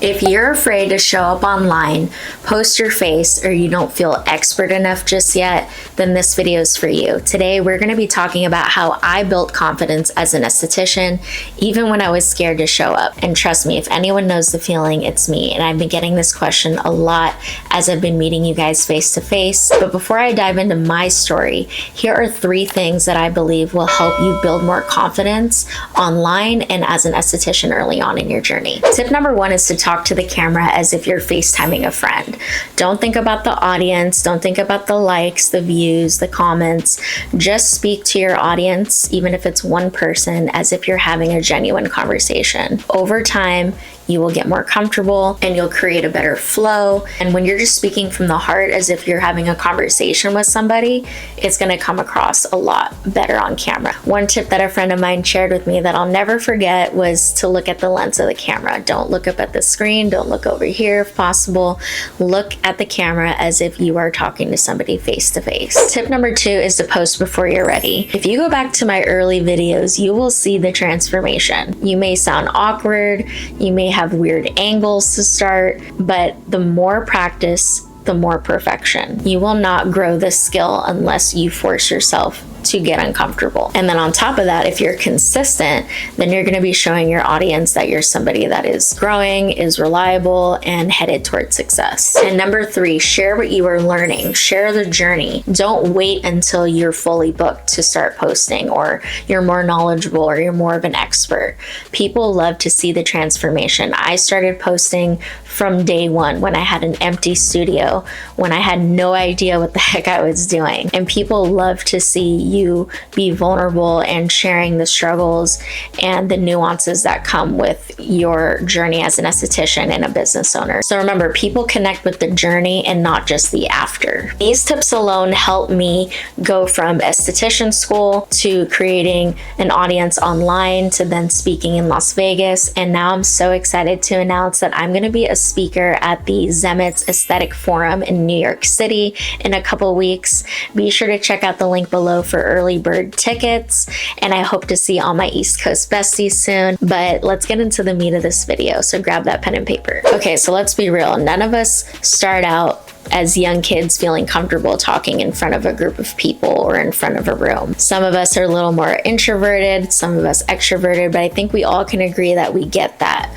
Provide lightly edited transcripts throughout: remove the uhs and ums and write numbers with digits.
If you're afraid to show up online, post your face, or you don't feel expert enough just yet, then this video is for you. Today, we're going to be talking about how I built confidence as an esthetician, even when I was scared to show up. And trust me, if anyone knows the feeling, it's me. And I've been getting this question a lot as I've been meeting you guys face to face. But before I dive into my story, here are 3 things that I believe will help you build more confidence online and as an esthetician early on in your journey. Tip number 1 is to talk to the camera as if you're Facetiming a friend. Don't think about the audience. Don't think about the likes, the views, the comments. Just speak to your audience, even if it's one person, as if you're having a genuine conversation. Over time, you will get more comfortable and you'll create a better flow. And when you're just speaking from the heart as if you're having a conversation with somebody, it's going to come across a lot better on camera. One tip that a friend of mine shared with me that I'll never forget was to look at the lens of the camera. Don't look up at the screen. Don't look over here if possible. Look at the camera as if you are talking to somebody face to face. Tip number 2 is to post before you're ready. If you go back to my early videos, you will see the transformation. You may sound awkward. You may have weird angles to start, but the more practice, the more perfection. You will not grow this skill unless you force yourself to get uncomfortable. And then on top of that, if you're consistent, then you're going to be showing your audience that you're somebody that is growing, is reliable, and headed towards success. And number 3, share what you are learning. Share the journey. Don't wait until you're fully booked to start posting, or you're more knowledgeable, or you're more of an expert. People love to see the transformation. I started posting from day 1 when I had an empty studio, when I had no idea what the heck I was doing. And people love to see you be vulnerable and sharing the struggles and the nuances that come with your journey as an esthetician and a business owner. So remember, people connect with the journey and not just the after. These tips alone help me go from esthetician school to creating an audience online to then speaking in Las Vegas. And now I'm so excited to announce that I'm going to be a speaker at the Zemitz Aesthetic Forum in New York City in a couple weeks. Be sure to check out the link below for early bird tickets, and I hope to see all my East Coast besties soon. But let's get into the meat of this video, so grab that pen and paper. Okay, so let's be real. None of us start out as young kids feeling comfortable talking in front of a group of people or in front of a room. Some of us are a little more introverted, some of us extroverted, but I think we all can agree that we get that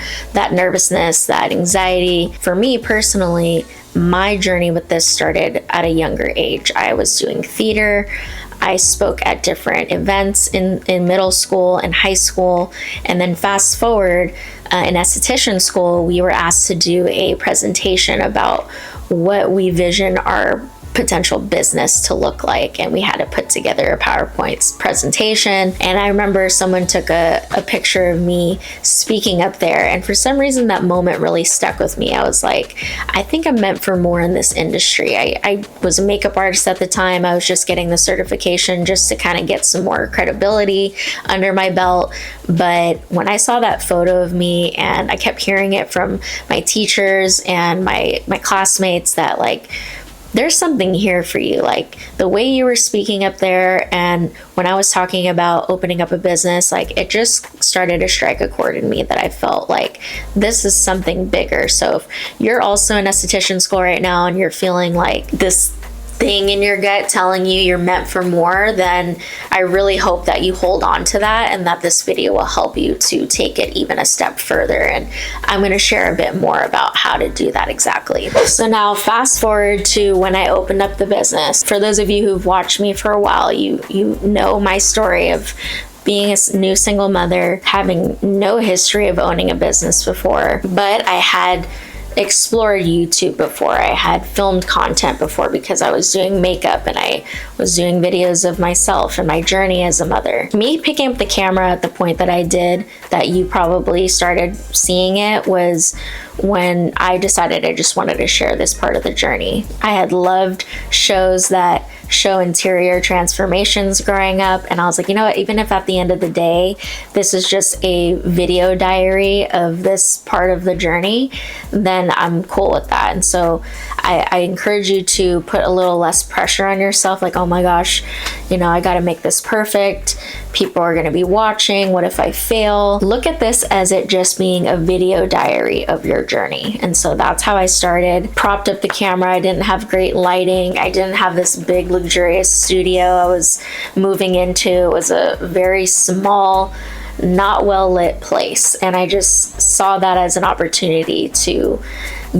nervousness, that anxiety. For me personally, my journey with this started at a younger age. I was doing theater. I spoke at different events in middle school and high school. And then fast forward, in esthetician school, we were asked to do a presentation about what we vision our potential business to look like, and we had to put together a PowerPoint presentation. And I remember someone took a picture of me speaking up there, and for some reason that moment really stuck with me. I was like, I think I'm meant for more in this industry. I was a makeup artist at the time. I was just getting the certification just to kind of get some more credibility under my belt. But when I saw that photo of me, and I kept hearing it from my teachers and my classmates that, like, there's something here for you. Like, the way you were speaking up there, and when I was talking about opening up a business, like, it just started to strike a chord in me that I felt like this is something bigger. So if you're also in esthetician school right now and you're feeling like this thing in your gut telling you you're meant for more, then I really hope that you hold on to that, and that this video will help you to take it even a step further. And I'm going to share a bit more about how to do that exactly. So now fast forward to when I opened up the business. For those of you who've watched me for a while, you know my story of being a new single mother, having no history of owning a business before, but I had explored YouTube before. I had filmed content before because I was doing makeup, and I was doing videos of myself and my journey as a mother. Me picking up the camera at the point that I did, that you probably started seeing it, was when I decided I just wanted to share this part of the journey. I had loved shows that show interior transformations growing up, and I was like, you know what, even if at the end of the day this is just a video diary of this part of the journey, then I'm cool with that. And so I encourage you to put a little less pressure on yourself, like, oh my gosh, you know, I got to make this perfect. People are going to be watching. What if I fail? Look at this as it just being a video diary of your your journey. And so that's how I started. Propped up the camera. I didn't have great lighting. I didn't have this big luxurious studio I was moving into. It was a very small, not well lit place, and I just saw that as an opportunity to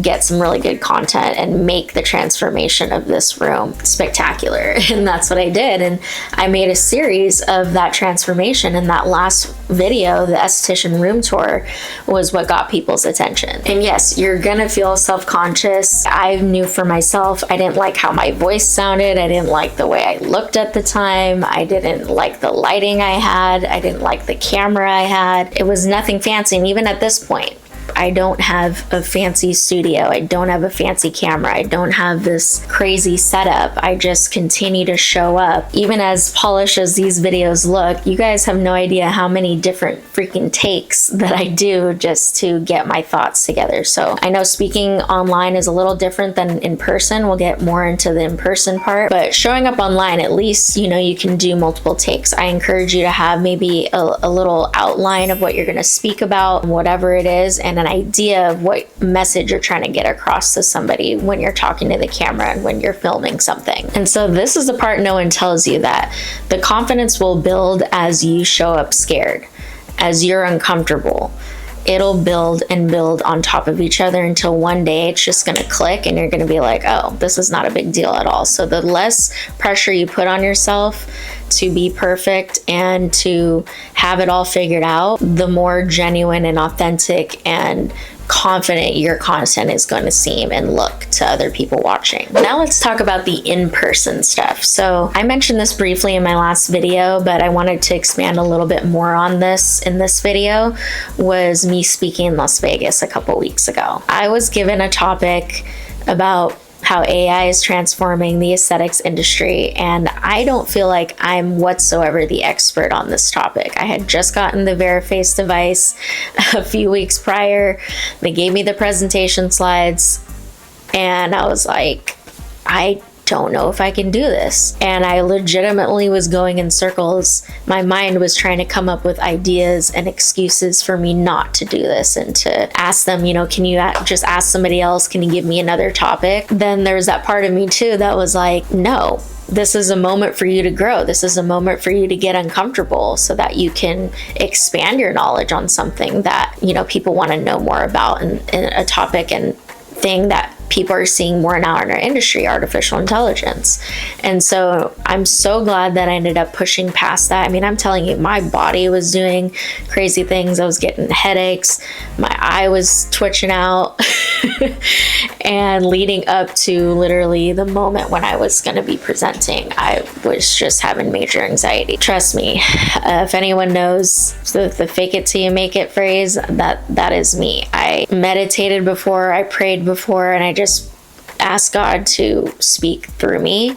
get some really good content and make the transformation of this room spectacular. And that's what I did, and I made a series of that transformation, and that last video, the esthetician room tour, was what got people's attention. And yes, you're gonna feel self-conscious. I knew for myself, I didn't like how my voice sounded. I didn't like the way I looked at the time. I didn't like the lighting I had. I didn't like the camera I had. It was nothing fancy. And even at this point, I don't have a fancy studio. I don't have a fancy camera. I don't have this crazy setup. I just continue to show up. Even as polished as these videos look, you guys have no idea how many different freaking takes that I do just to get my thoughts together. So I know speaking online is a little different than in person. We'll get more into the in-person part, but showing up online, at least, you know, you can do multiple takes. I encourage you to have maybe a little outline of what you're going to speak about, whatever it is, and an idea of what message you're trying to get across to somebody when you're talking to the camera and when you're filming something. And so this is the part no one tells you, that the confidence will build as you show up scared, as you're uncomfortable. It'll build and build on top of each other until one day it's just going to click and you're going to be like, oh, this is not a big deal at all. So the less pressure you put on yourself to be perfect and to have it all figured out, the more genuine and authentic and confident your content is going to seem and look to other people watching. Now let's talk about the in-person stuff. So I mentioned this briefly in my last video, but I wanted to expand a little bit more on this in this video, was me speaking in Las Vegas a couple weeks ago. I was given a topic about how AI is transforming the aesthetics industry, and I don't feel like I'm whatsoever the expert on this topic. I had just gotten the VeriFace device a few weeks prior. They gave me the presentation slides, and I was like, I don't know if I can do this. And I legitimately was going in circles. My mind was trying to come up with ideas and excuses for me not to do this, and to ask them, you know, can you just ask somebody else? Can you give me another topic? Then there's that part of me too that was like, no, this is a moment for you to grow. This is a moment for you to get uncomfortable so that you can expand your knowledge on something that, you know, people want to know more about, and a topic and thing that people are seeing more now in our industry, artificial intelligence. And so I'm so glad that I ended up pushing past that. I mean, I'm telling you, my body was doing crazy things. I was getting headaches. My eye was twitching out. And leading up to literally the moment when I was going to be presenting, I was just having major anxiety. Trust me, if anyone knows the fake it till you make it phrase, that is me. I meditated before, I prayed before, and I just asked God to speak through me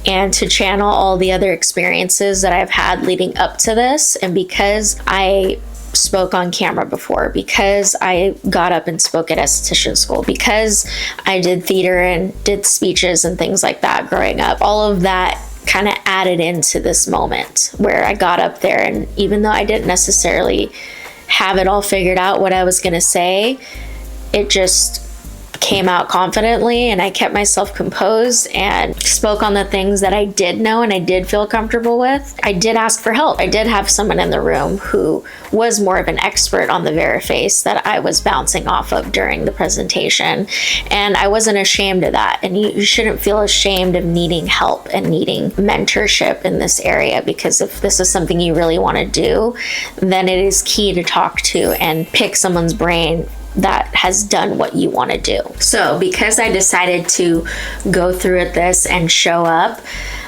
and to channel all the other experiences that I've had leading up to this. And because I spoke on camera before, because I got up and spoke at esthetician school, because I did theater and did speeches and things like that growing up, all of that kind of added into this moment where I got up there, and even though I didn't necessarily have it all figured out what I was going to say, it just came out confidently, and I kept myself composed and spoke on the things that I did know and I did feel comfortable with. I did ask for help. I did have someone in the room who was more of an expert on the VeriFace that I was bouncing off of during the presentation, and I wasn't ashamed of that. And you shouldn't feel ashamed of needing help and needing mentorship in this area, because if this is something you really want to do, then it is key to talk to and pick someone's brain that has done what you want to do. So because I decided to go through with this and show up,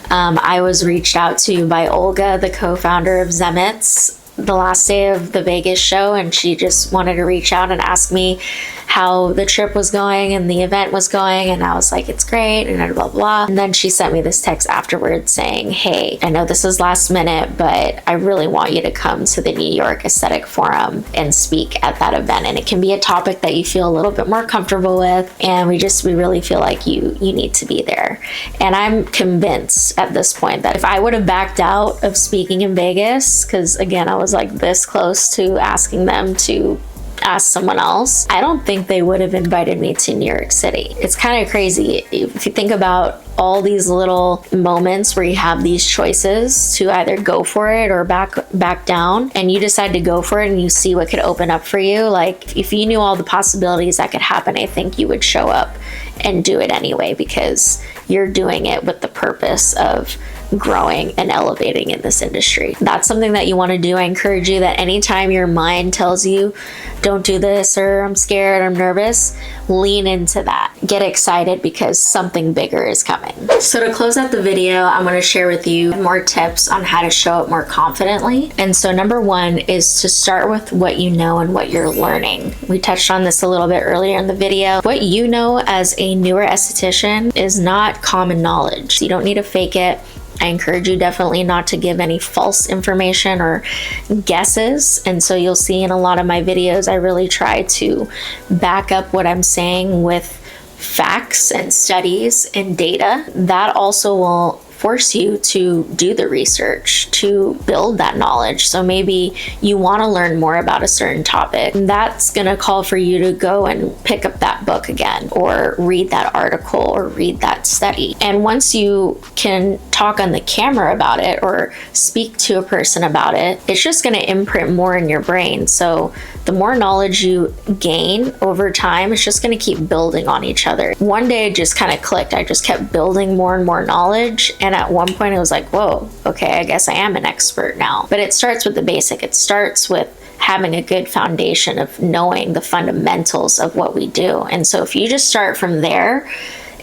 I was reached out to by Olga, the co-founder of Zemitz, the last day of the Vegas show, and she just wanted to reach out and ask me how the trip was going and the event was going, and I was like, it's great, and blah blah. And then she sent me this text afterwards saying, hey, I know this is last minute, but I really want you to come to the New York Aesthetic Forum and speak at that event, and it can be a topic that you feel a little bit more comfortable with, and we really feel like you need to be there. And I'm convinced at this point that if I would have backed out of speaking in Vegas, because again, I was like this close to asking them to ask someone else, I don't think they would have invited me to New York City. It's kind of crazy if you think about all these little moments where you have these choices to either go for it or back down, and you decide to go for it and you see what could open up for you. Like, if you knew all the possibilities that could happen, I think you would show up and do it anyway, because you're doing it with the purpose of growing and elevating in this industry. That's something that you want to do. I encourage you that anytime your mind tells you don't do this, or I'm scared, I'm nervous, lean into that. Get excited, because something bigger is coming. So to close out the video, I'm going to share with you more tips on how to show up more confidently. And so number one is to start with what you know and what you're learning. We touched on this a little bit earlier in the video. What you know as a newer esthetician is not common knowledge. You don't need to fake it. I encourage you definitely not to give any false information or guesses. And so you'll see in a lot of my videos, I really try to back up what I'm saying with facts and studies and data. That also will force you to do the research to build that knowledge. So maybe you want to learn more about a certain topic. That's going to call for you to go and pick up that book again, or read that article, or read that study. And once you can talk on the camera about it or speak to a person about it, it's just going to imprint more in your brain. So the more knowledge you gain over time, it's just going to keep building on each other. One day it just kind of clicked. I just kept building more and more knowledge. And at one point it was like, whoa, okay, I guess I am an expert now. But it starts with the basic. It starts with having a good foundation of knowing the fundamentals of what we do. And so if you just start from there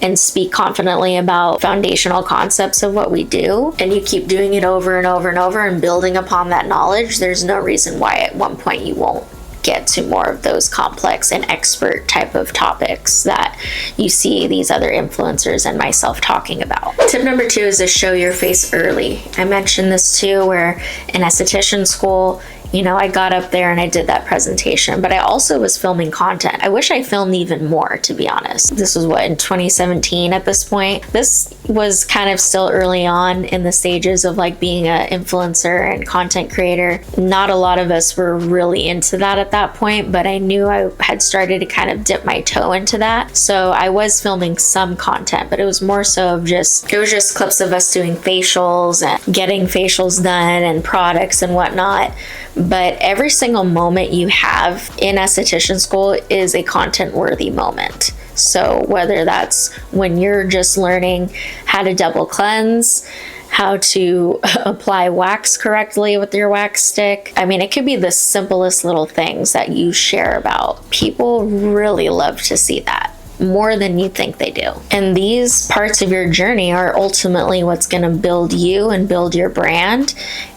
and speak confidently about foundational concepts of what we do, and you keep doing it over and over and over and building upon that knowledge, there's no reason why at one point you won't get to more of those complex and expert type of topics that you see these other influencers and myself talking about. Tip number two is to show your face early. I mentioned this too, where in esthetician school, you know, I got up there and I did that presentation, but I also was filming content. I wish I filmed even more, to be honest. This was what, in 2017 at this point? This was kind of still early on in the stages of like being an influencer and content creator. Not a lot of us were really into that at that point, but I knew I had started to kind of dip my toe into that. So I was filming some content, but it was more so of just clips of us doing facials and getting facials done and products and whatnot. But every single moment you have in esthetician school is a content-worthy moment. So whether that's when you're just learning how to double cleanse, how to apply wax correctly with your wax stick. I mean, it could be the simplest little things that you share about. People really love to see that, more than you think they do. And these parts of your journey are ultimately what's going to build you and build your brand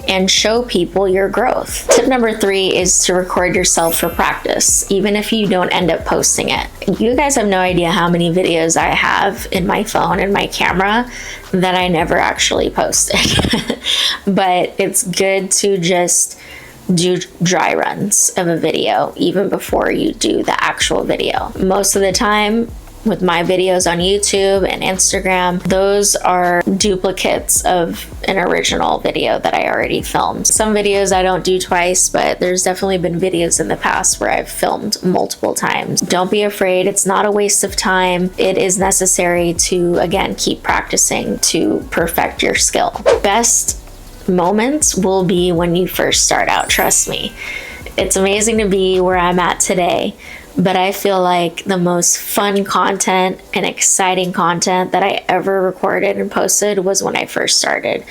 and show people your growth. Tip number three is to record yourself for practice, even if you don't end up posting it. You guys have no idea how many videos I have in my phone and my camera that I never actually posted. But it's good to just do dry runs of a video even before you do the actual video. Most of the time with my videos on YouTube and Instagram, those are duplicates of an original video that I already filmed. Some videos I don't do twice, but there's definitely been videos in the past where I've filmed multiple times. Don't be afraid. It's not a waste of time. It is necessary to, again, keep practicing to perfect your skill. Best moments will be when you first start out, trust me. It's amazing to be where I'm at today, but I feel like the most fun content and exciting content that I ever recorded and posted was when I first started.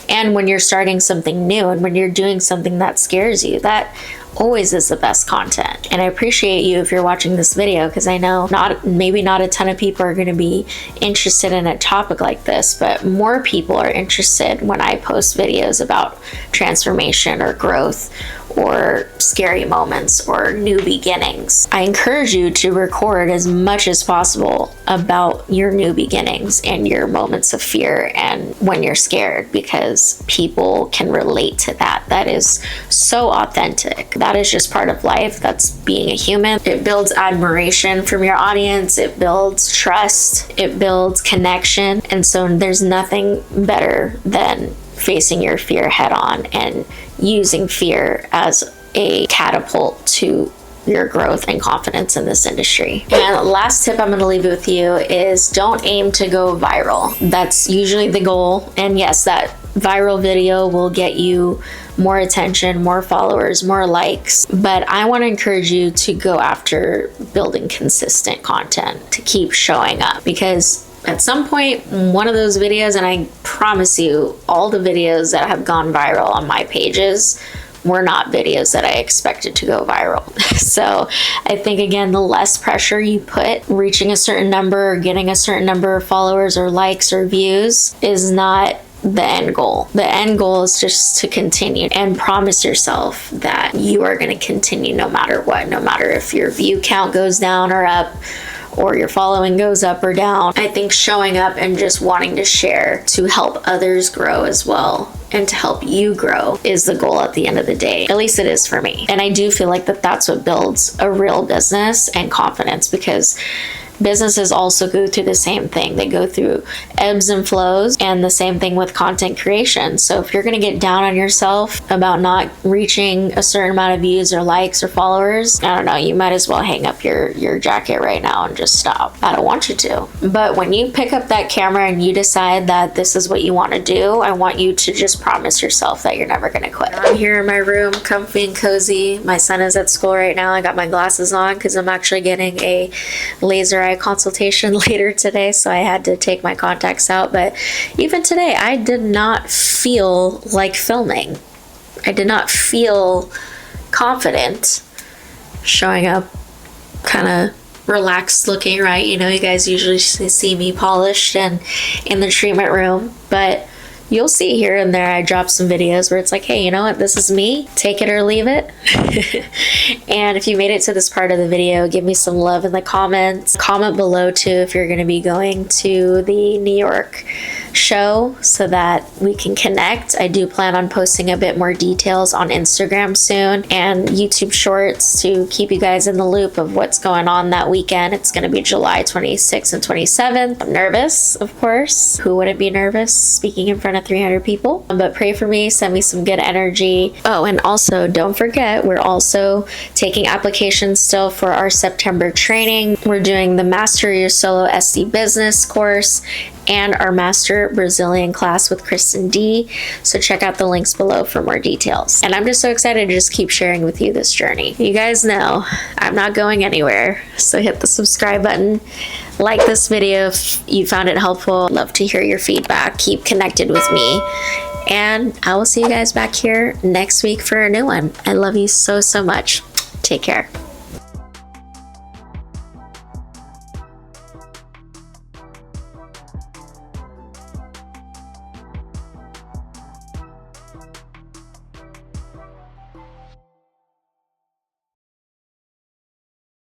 And when you're starting something new and when you're doing something that scares you, that always is the best content. And I appreciate you if you're watching this video, because I know maybe not a ton of people are going to be interested in a topic like this, but more people are interested when I post videos about transformation or growth or scary moments or new beginnings. I encourage you to record as much as possible about your new beginnings and your moments of fear and when you're scared, because people can relate to that. That is so authentic. That is just part of life. That's being a human. It builds admiration from your audience. It builds trust. It builds connection. And so there's nothing better than facing your fear head on and using fear as a catapult to your growth and confidence in this industry. And last tip I'm going to leave with you is don't aim to go viral. That's usually the goal. And yes, that viral video will get you more attention, more followers, more likes. But I want to encourage you to go after building consistent content, to keep showing up, because at some point, one of those videos, and I promise you, all the videos that have gone viral on my pages were not videos that I expected to go viral. So I think, again, the less pressure you put, reaching a certain number or getting a certain number of followers or likes or views is not the end goal. The end goal is just to continue and promise yourself that you are going to continue no matter what, no matter if your view count goes down or up, or your following goes up or down. I think showing up and just wanting to share to help others grow as well, and to help you grow, is the goal at the end of the day. At least it is for me. And I do feel like that's what builds a real business and confidence, because businesses also go through the same thing. They go through ebbs and flows, and the same thing with content creation. So if you're going to get down on yourself about not reaching a certain amount of views or likes or followers, I don't know, you might as well hang up your jacket right now and just stop. I don't want you to. But when you pick up that camera and you decide that this is what you want to do, I want you to just promise yourself that you're never going to quit. I'm here in my room, comfy and cozy. My son is at school right now. I got my glasses on because I'm actually getting a laser eye consultation later today, so I had to take my contacts out. But even today, I did not feel like filming. I did not feel confident showing up kind of relaxed looking, right? You know, you guys usually see me polished and in the treatment room, but you'll see here and there I drop some videos where it's like, hey, you know what, this is me, take it or leave it. And if you made it to this part of the video, give me some love in the comments. Comment below too if you're going to be going to the New York show so that we can connect. I do plan on posting a bit more details on Instagram soon and YouTube shorts to keep you guys in the loop of what's going on that weekend. It's going to be July 26th and 27th. I'm nervous, of course. Who wouldn't be nervous speaking in front of 300 people? But pray for me, send me some good energy. Oh, and also don't forget, we're also taking applications still for our September training. We're doing the Master Your Solo SD Business course and our Master Brazilian class with Kristen D. So check out the links below for more details. And I'm just so excited to just keep sharing with you this journey. You guys know I'm not going anywhere, so hit the subscribe button. Like this video if you found it helpful. Love to hear your feedback. Keep connected with me. And I will see you guys back here next week for a new one. I love you so, so much. Take care.